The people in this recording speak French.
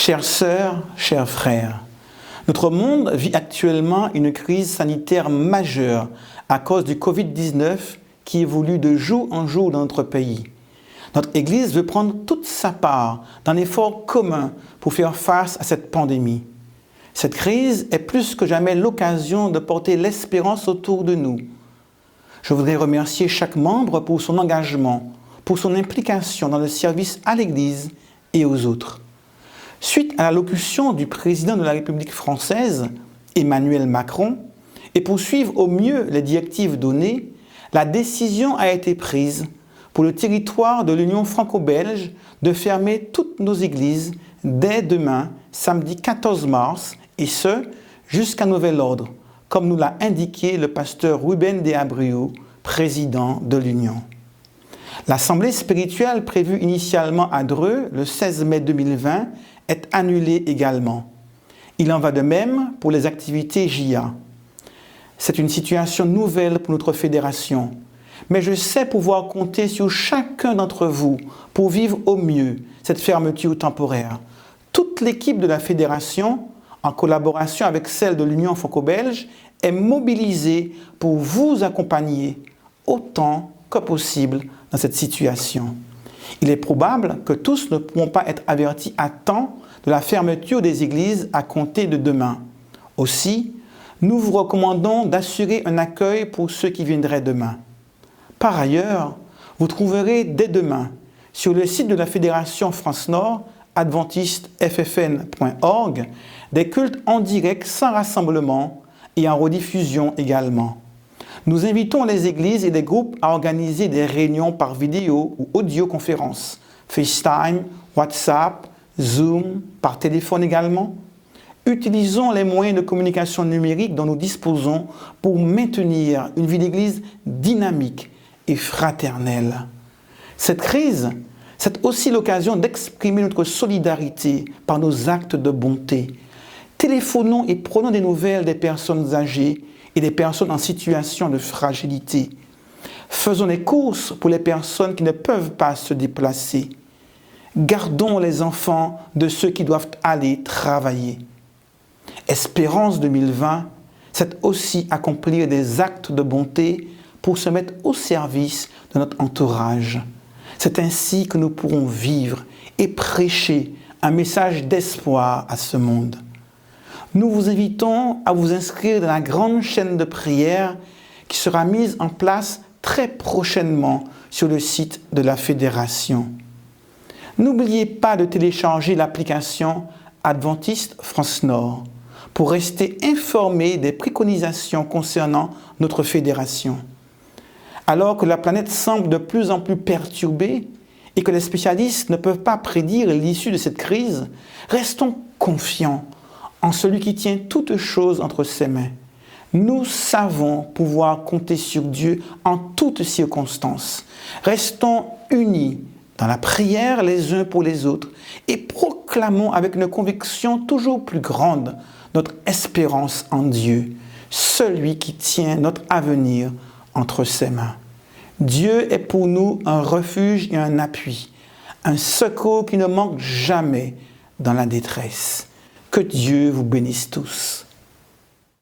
Chères sœurs, chers frères, notre monde vit actuellement une crise sanitaire majeure à cause du Covid-19 qui évolue de jour en jour dans notre pays. Notre Église veut prendre toute sa part dans l'effort commun pour faire face à cette pandémie. Cette crise est plus que jamais l'occasion de porter l'espérance autour de nous. Je voudrais remercier chaque membre pour son engagement, pour son implication dans le service à l'Église et aux autres. Suite à l'allocution du président de la République française, Emmanuel Macron, et pour suivre au mieux les directives données, la décision a été prise pour le territoire de l'Union franco-belge de fermer toutes nos églises dès demain, samedi 14 mars, et ce, jusqu'à nouvel ordre, comme nous l'a indiqué le pasteur Ruben de Abreu, président de l'Union. L'assemblée spirituelle prévue initialement à Dreux le 16 mai 2020 est annulée également. Il en va de même pour les activités JA. C'est une situation nouvelle pour notre fédération, mais je sais pouvoir compter sur chacun d'entre vous pour vivre au mieux cette fermeture temporaire. Toute l'équipe de la fédération, en collaboration avec celle de l'Union franco-belge, est mobilisée pour vous accompagner autant que possible dans cette situation. Il est probable que tous ne pourront pas être avertis à temps de la fermeture des églises à compter de demain. Aussi, nous vous recommandons d'assurer un accueil pour ceux qui viendraient demain. Par ailleurs, vous trouverez dès demain sur le site de la Fédération France Nord, adventisteffn.org, des cultes en direct sans rassemblement et en rediffusion également. Nous invitons les églises et les groupes à organiser des réunions par vidéo ou audioconférence, FaceTime, WhatsApp, Zoom, par téléphone également. Utilisons les moyens de communication numérique dont nous disposons pour maintenir une vie d'église dynamique et fraternelle. Cette crise, c'est aussi l'occasion d'exprimer notre solidarité par nos actes de bonté. Téléphonons et prenons des nouvelles des personnes âgées et des personnes en situation de fragilité. Faisons les courses pour les personnes qui ne peuvent pas se déplacer. Gardons les enfants de ceux qui doivent aller travailler. Espérance 2020, c'est aussi accomplir des actes de bonté pour se mettre au service de notre entourage. C'est ainsi que nous pourrons vivre et prêcher un message d'espoir à ce monde. Nous vous invitons à vous inscrire dans la grande chaîne de prière qui sera mise en place très prochainement sur le site de la Fédération. N'oubliez pas de télécharger l'application Adventiste France Nord pour rester informé des préconisations concernant notre fédération. Alors que la planète semble de plus en plus perturbée et que les spécialistes ne peuvent pas prédire l'issue de cette crise, restons confiants en celui qui tient toutes choses entre ses mains. Nous savons pouvoir compter sur Dieu en toutes circonstances. Restons unis dans la prière les uns pour les autres et proclamons avec une conviction toujours plus grande notre espérance en Dieu, celui qui tient notre avenir entre ses mains. Dieu est pour nous un refuge et un appui, un secours qui ne manque jamais dans la détresse. Que Dieu vous bénisse tous.